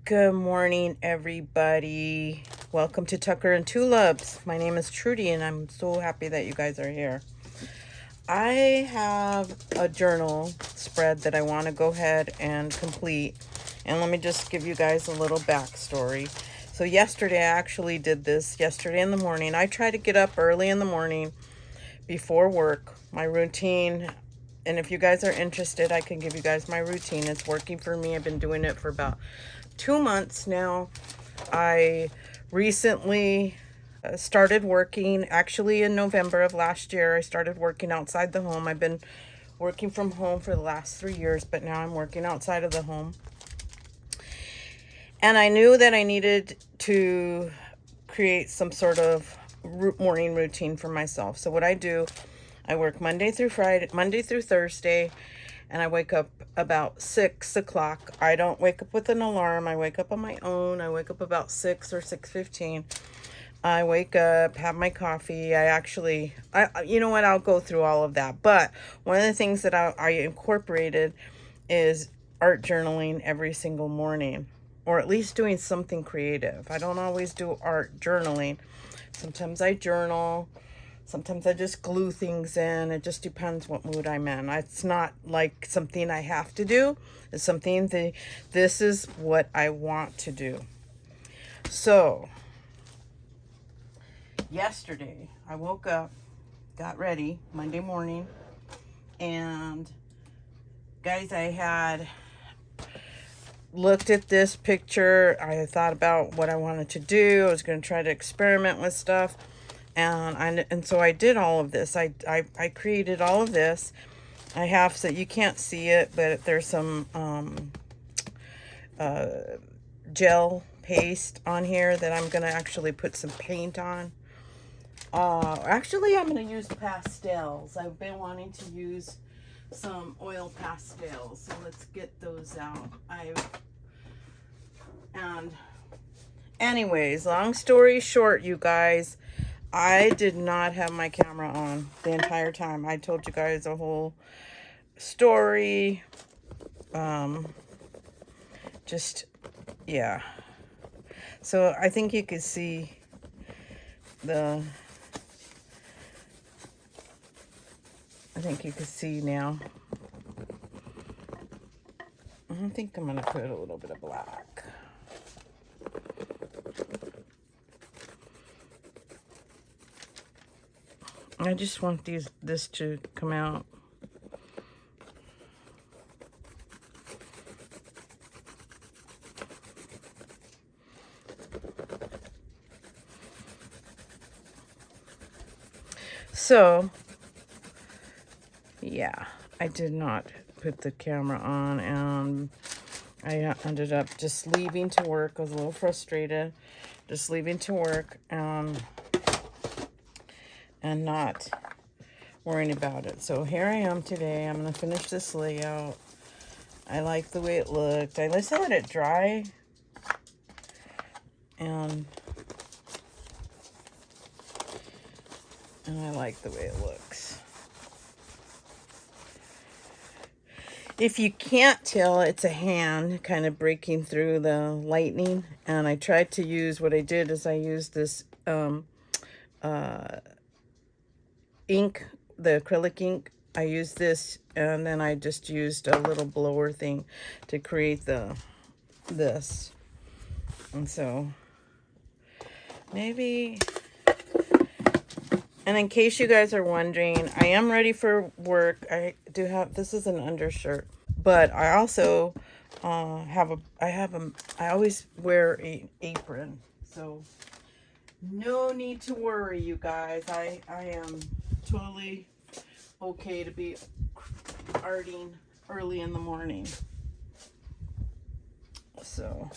Good morning, everybody. Welcome to Tucker and Tulips. My name is Trudy, and I'm so happy that you guys are here. I have a journal spread that I want to go ahead and complete. And let me just give you guys a little backstory. So yesterday, I actually did this yesterday in the morning. I try to get up early in the morning before work. My routine, and if you guys are interested, I can give you guys my routine. It's working for me. I've been doing it for about 2 months now. I recently started working, actually in November of last year. I started working outside the home. I've been working from home for the last 3 years, but now I'm working outside of the home. And I knew that I needed to create some sort of morning routine for myself. So what I do, I work Monday through Thursday, and I wake up about 6 o'clock. I don't wake up with an alarm. I wake up on my own. I wake up about 6 or 6:15. I wake up, have my coffee. You know what? I'll go through all of that. But one of the things that I incorporated is art journaling every single morning, or at least doing something creative. I don't always do art journaling. Sometimes I journal. Sometimes I just glue things in. It just depends what mood I'm in. It's not like something I have to do. It's something this is what I want to do. So, yesterday I woke up, got ready, Monday morning, and guys, I had looked at this picture. I thought about what I wanted to do. I was going to try to experiment with stuff. And so I did all of this. I created all of this. I have, so you can't see it, but there's some gel paste on here that I'm going to actually put some paint on. Actually, I'm going to use pastels. I've been wanting to use some oil pastels. So let's get those out. And anyways, long story short, you guys, I did not have my camera on the entire time. I told you guys a whole story. Yeah. So I think you could see I think you can see now. I think I'm going to put a little bit of black. I just want this to come out. So, yeah, I did not put the camera on, and I ended up just leaving to work. I was a little frustrated, just leaving to work, and not worrying about it. So here I am today. I'm going to finish this layout. I like the way it looked. I just let it dry. And I like the way it looks. If you can't tell, it's a hand kind of breaking through the lightning. And I tried to use, what I did is I used this ink, the acrylic ink. I used this, and then I just used a little blower thing to create this. And so maybe, and in case you guys are wondering, I am ready for work. I do have, this is an undershirt, but I also I always wear an apron. So no need to worry, you guys. I am totally okay to be arting early in the morning. So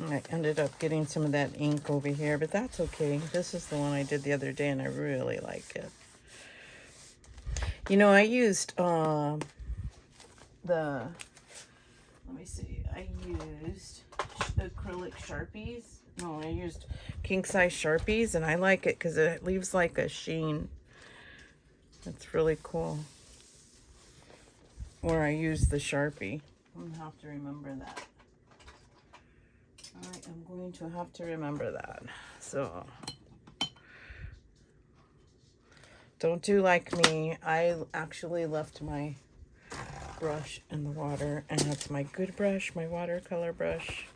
I ended up getting some of that ink over here, but that's okay. This is the one I did the other day, and I really like it. You know, I used let me see, I used acrylic Sharpies. No, I used king size Sharpies, and I like it because it leaves like a sheen It's really cool. Where I use the Sharpie. I'm going to have to remember that. I am going to have to remember that. So, don't do like me. I actually left my brush in the water, and that's my good brush, my watercolor brush.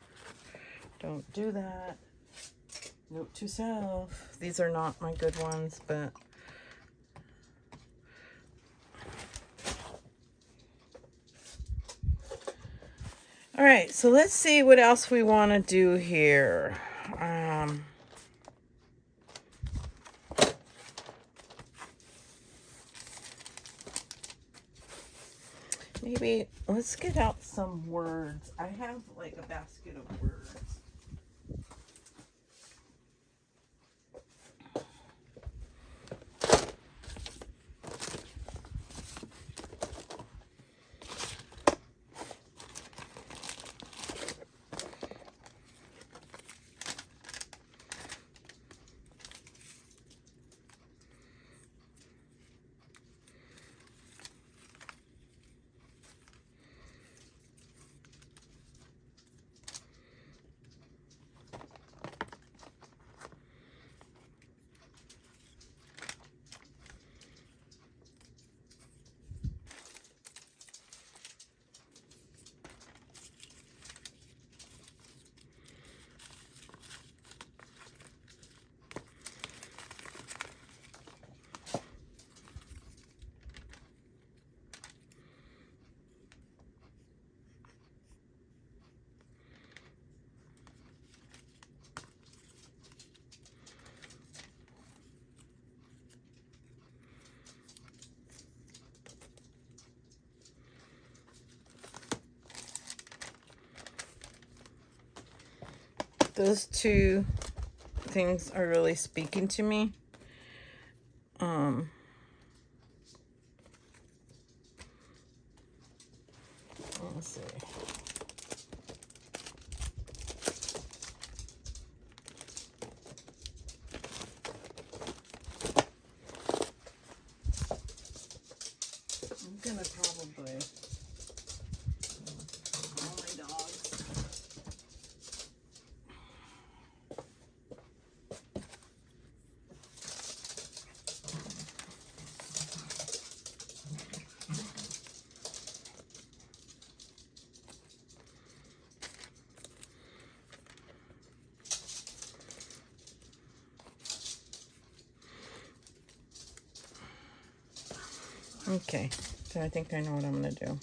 Don't do that. Note to self. These are not my good ones, but all right, so let's see what else we want to do here. Maybe let's get out some words. I have like a basket of words. Those two things are really speaking to me. Let's see. I'm gonna probably all my dogs. Okay, so I think I know what I'm gonna do.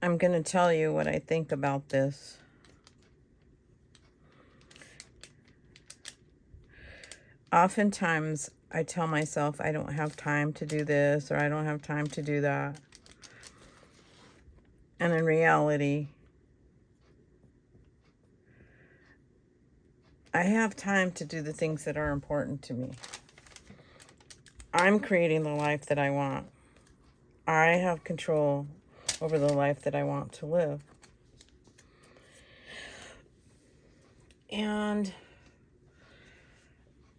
I'm going to tell you what I think about this. Oftentimes, I tell myself I don't have time to do this or I don't have time to do that. And in reality, I have time to do the things that are important to me. I'm creating the life that I want. I have control over the life that I want to live. And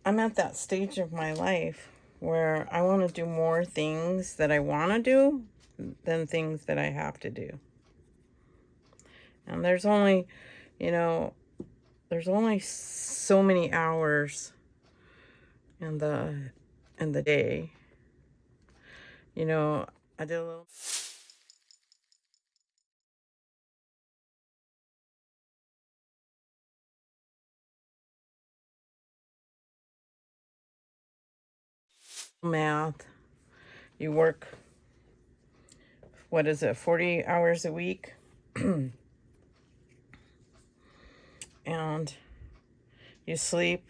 I'm at that stage of my life where I want to do more things that I want to do than things that I have to do. And there's only, you know, there's only so many hours in the day. You know, I did a little math. You work, what is it, 40 hours a week? And you sleep.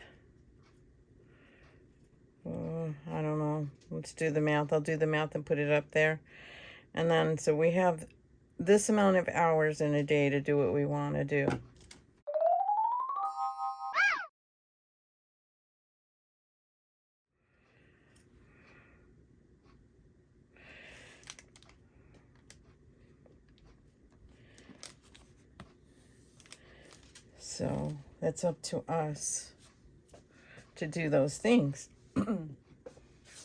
I don't know. Let's do the math. I'll do the math and put it up there. And then, so we have this amount of hours in a day to do what we want to do. So that's up to us to do those things.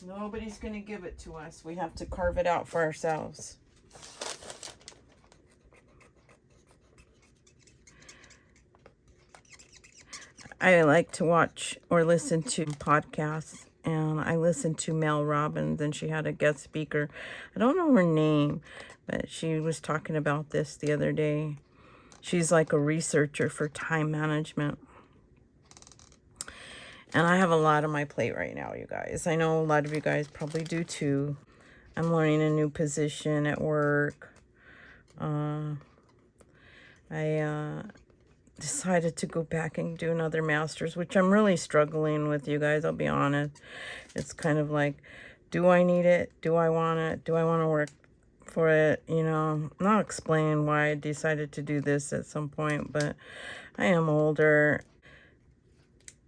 Nobody's going to give it to us. We have to carve it out for ourselves. I like to watch or listen to podcasts, and I listened to Mel Robbins, and she had a guest speaker. I don't know her name, but she was talking about this the other day. She's like a researcher for time management. And I have a lot on my plate right now, you guys. I know a lot of you guys probably do too. I'm learning a new position at work. I decided to go back and do another master's, which I'm really struggling with, you guys. I'll be honest. It's kind of like, do I need it? Do I want it? Do I want to work for it? You know, I'm not explaining why I decided to do this at some point, but I am older.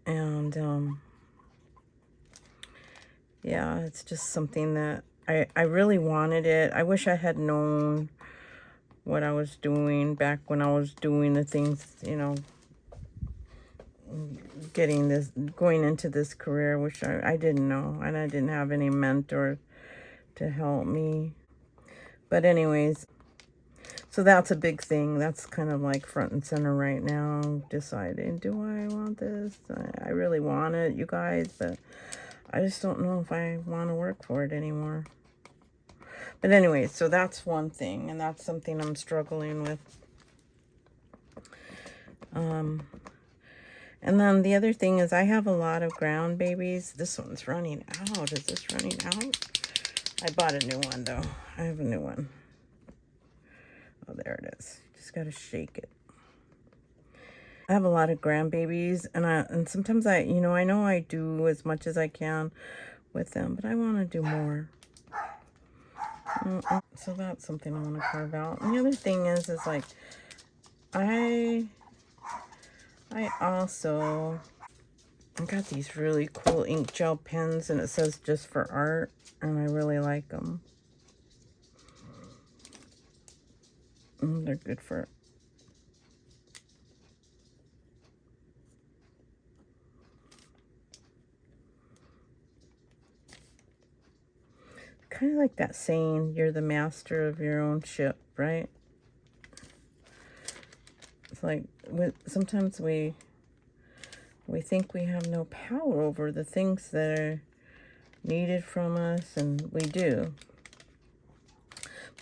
And, yeah, it's just something that I really wanted it. I wish I had known what I was doing back when I was doing the things, you know, going into this career, which I didn't know, and I didn't have any mentor to help me. But anyways, so that's a big thing. That's kind of like front and center right now, deciding, do I want this? I really want it, you guys, but I just don't know if I want to work for it anymore. But anyway, so that's one thing, and that's something I'm struggling with. And then the other thing is I have a lot of ground babies. This one's running out. Is this running out? I bought a new one, though. I have a new one. Oh, there it is. Just got to shake it. I have a lot of grandbabies, and sometimes I know I do as much as I can with them, but I want to do more. So that's something I want to carve out. And the other thing is like, I also got these really cool ink gel pens, and it says just for art, and I really like them. They're good for kind of like that saying, you're the master of your own ship, right? It's like sometimes we think we have no power over the things that are needed from us, and we do.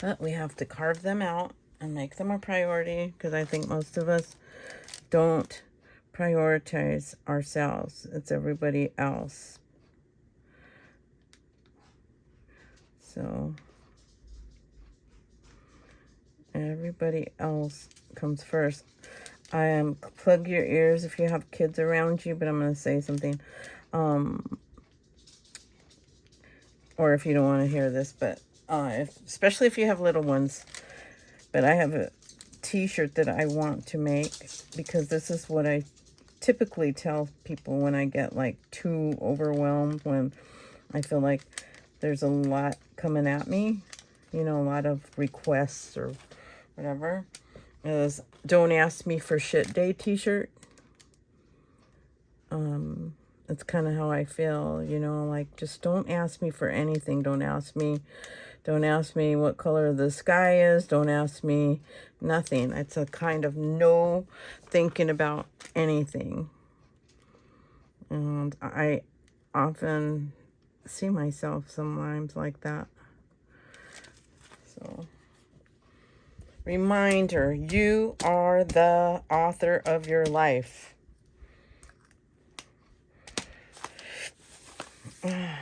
But we have to carve them out and make them a priority, because I think most of us don't prioritize ourselves. It's everybody else. So everybody else comes first. Plug your ears if you have kids around you, but I'm going to say something. Or if you don't want to hear this, but especially if you have little ones. But I have a t-shirt that I want to make, because this is what I typically tell people when I get like too overwhelmed, when I feel like there's a lot coming at me, you know, a lot of requests or whatever. Is Don't Ask Me for Shit Day t-shirt. It's kind of how I feel, you know, like, just don't ask me for anything. Don't ask me what color the sky is. Don't ask me nothing. It's a kind of no thinking about anything. And I often see myself sometimes like that. So, reminder, you are the author of your life. I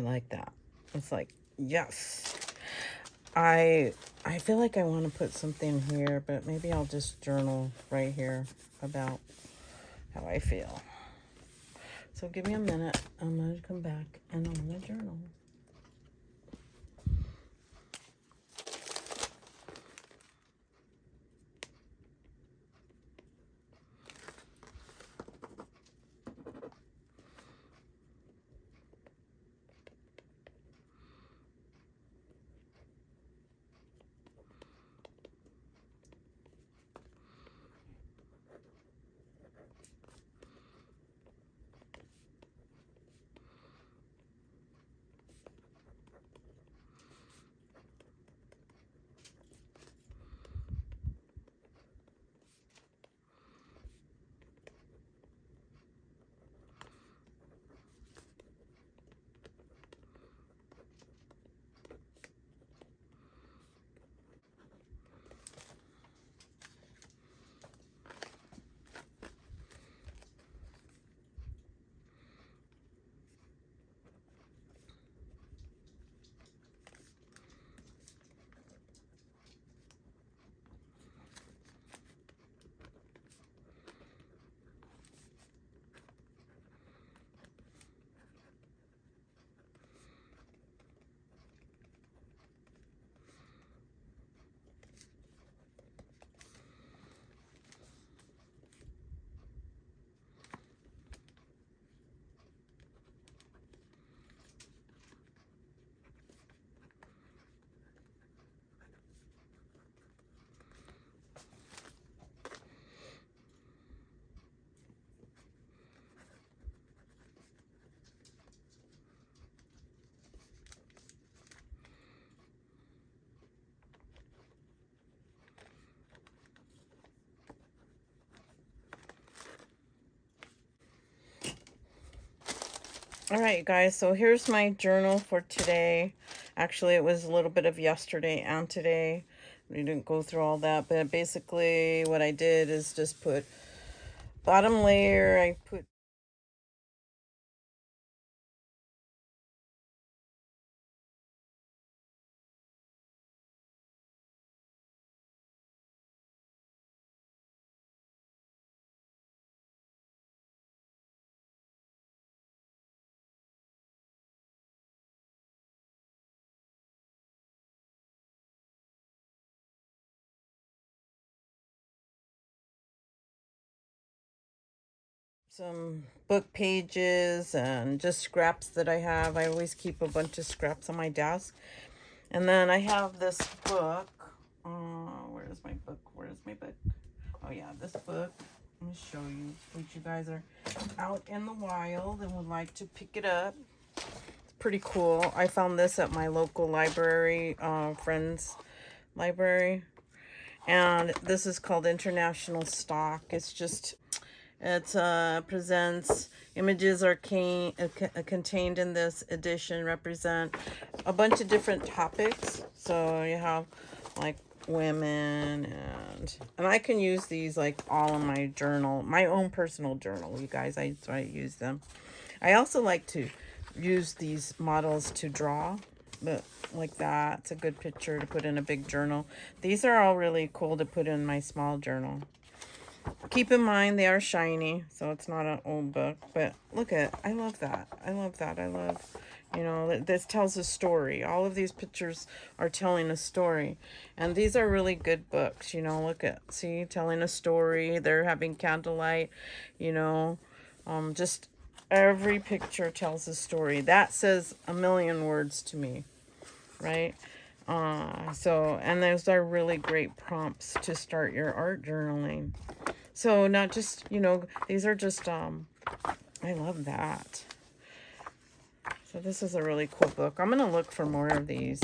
like that. It's like, yes. I feel like I want to put something here, but maybe I'll just journal right here about how I feel. So give me a minute. I'm going to come back and I'm going to journal. All right, guys, so here's my journal for today. Actually, it was a little bit of yesterday and today. We didn't go through all that, but basically what I did is just put bottom layer, I put some book pages and just scraps that I have. I always keep a bunch of scraps on my desk. And then I have this book. Where's my book? Where's my book? Oh yeah, this book. Let me show you. If you guys are out in the wild and would like to pick it up. It's pretty cool. I found this at my local library, friend's library. And this is called International Stock. It presents images are contained in this edition represent a bunch of different topics. So you have like women and I can use these like all in my journal, my own personal journal, you guys. I use them. I also like to use these models to draw, but like that, it's a good picture to put in a big journal. These are all really cool to put in my small journal. Keep in mind they are shiny, so it's not an old book, but look at, I love that. I love that. I love, you know, this tells a story. All of these pictures are telling a story, and these are really good books, you know. Look at, see, telling a story. They're having candlelight, you know, just every picture tells a story. That says a million words to me, right? And those are really great prompts to start your art journaling. So not just, you know, these are just, I love that. So this is a really cool book. I'm going to look for more of these.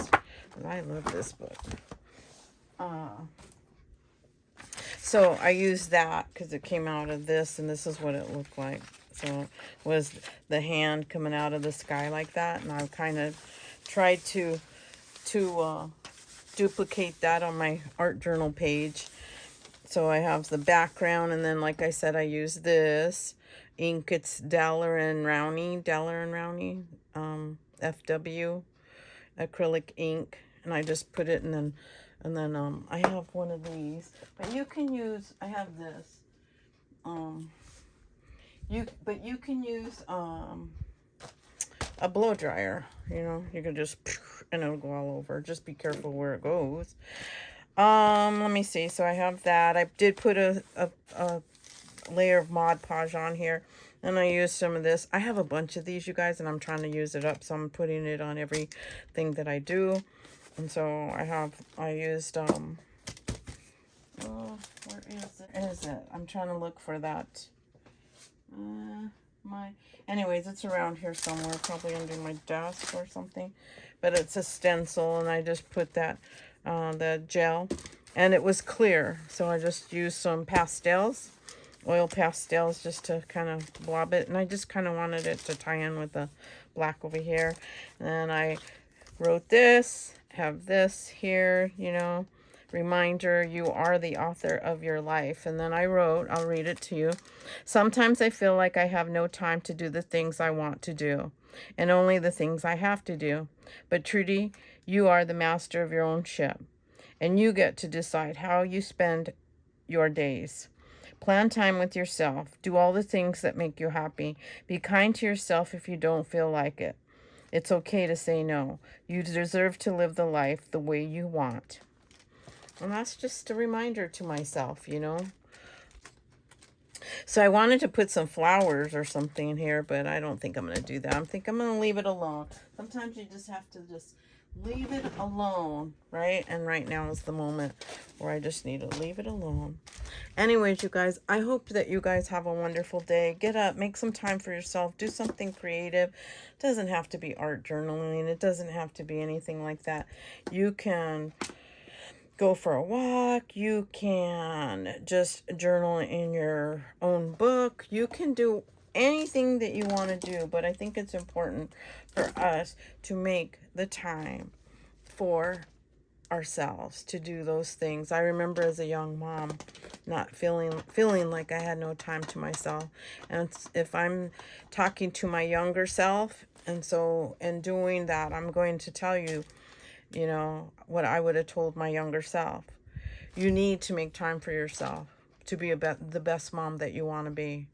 I love this book. So I used that because it came out of this, and this is what it looked like. So it was the hand coming out of the sky like that, and I kind of tried to duplicate that on my art journal page. So I have the background, and then like I said, I use this ink. It's Daler and Rowney, FW acrylic ink, and I just put it, and then I have one of these, but you can use, I have this, you can use a blow dryer, you know, you can just, and it'll go all over. Just be careful where it goes. Let me see. So I have that. I did put a layer of Mod Podge on here, and I used some of this. I have a bunch of these, you guys, and I'm trying to use it up, so I'm putting it on everything that I do. And so I used, oh, where is it? I'm trying to look for that. Anyways, it's around here somewhere, probably under my desk or something. But it's a stencil, and I just put that, the gel, and it was clear. So I just used some pastels, oil pastels, just to kind of blob it. And I just kind of wanted it to tie in with the black over here. And then I wrote this, have this here, you know, reminder, you are the author of your life. And then I wrote, I'll read it to you. Sometimes I feel like I have no time to do the things I want to do, and only the things I have to do. But Trudy, you are the master of your own ship, and you get to decide how you spend your days. Plan time with yourself. Do all the things that make you happy. Be kind to yourself if you don't feel like it. It's okay to say no. You deserve to live the life the way you want. And that's just a reminder to myself, you know. So I wanted to put some flowers or something in here, but I don't think I'm going to do that. I think I'm going to leave it alone. Sometimes you just have to just leave it alone, right? And right now is the moment where I just need to leave it alone. Anyways, you guys, I hope that you guys have a wonderful day. Get up, make some time for yourself, do something creative. It doesn't have to be art journaling. It doesn't have to be anything like that. You can go for a walk. You can just journal in your own book. You can do anything that you want to do, but I think it's important for us to make the time for ourselves to do those things. I remember as a young mom not feeling like I had no time to myself. And if I'm talking to my younger self, and so in doing that, I'm going to tell you, you know, what I would have told my younger self. You need to make time for yourself to be the best mom that you want to be.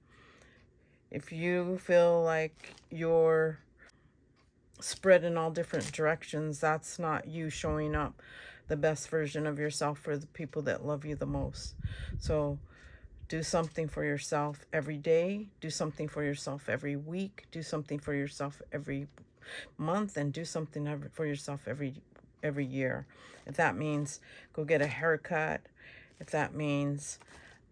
If you feel like you're spread in all different directions, that's not you showing up the best version of yourself for the people that love you the most. So do something for yourself every day. Do something for yourself every week. Do something for yourself every month, and do something for yourself every year. If that means go get a haircut, if that means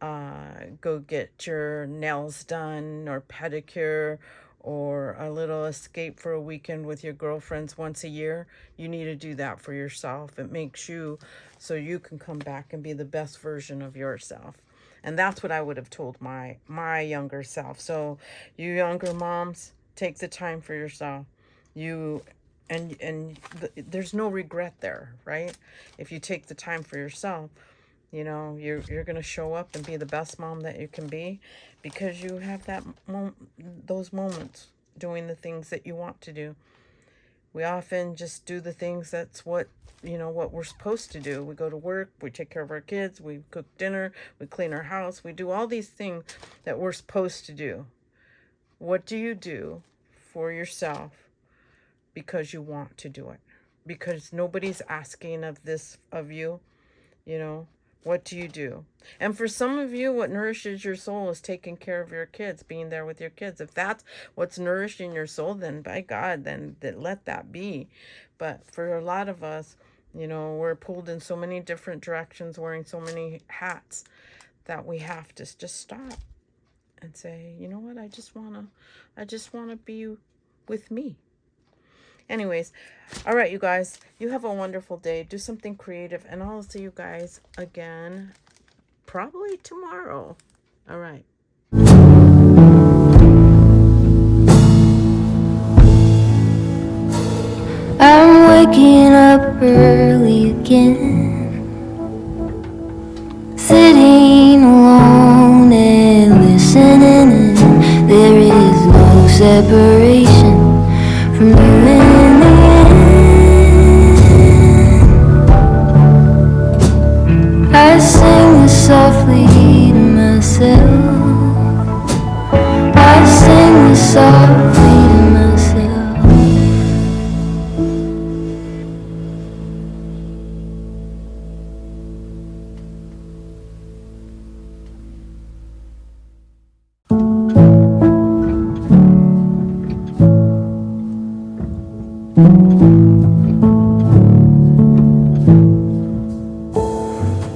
go get your nails done or pedicure, or a little escape for a weekend with your girlfriends once a year, you need to do that for yourself. It makes you so you can come back and be the best version of yourself. And that's what I would have told my younger self. So you younger moms, take the time for yourself. There's no regret there, right? If you take the time for yourself, you know, you're going to show up and be the best mom that you can be, because you have those moments doing the things that you want to do. We often just do the things that's what we're supposed to do. We go to work, we take care of our kids, we cook dinner, we clean our house, we do all these things that we're supposed to do. What do you do for yourself because you want to do it? Because nobody's asking of you, you know. What do you do? And for some of you, what nourishes your soul is taking care of your kids, being there with your kids. If that's what's nourishing your soul, then by God, then let that be. But for a lot of us, you know, we're pulled in so many different directions, wearing so many hats, that we have to just stop and say, you know what, I just wanna be with me. Anyways, all right, you guys, you have a wonderful day. Do something creative, and I'll see you guys again probably tomorrow. All right. I'm waking up early again, sitting alone and listening in. There is no separation from you and the end. I sing this softly to myself. I sing this softly to myself.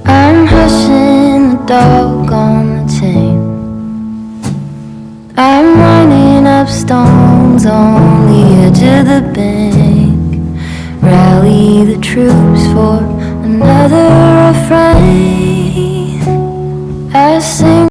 I'm hushing the dog on the chain. I'm running up stones on the edge of the bank. Rally the troops for another refrain. I sing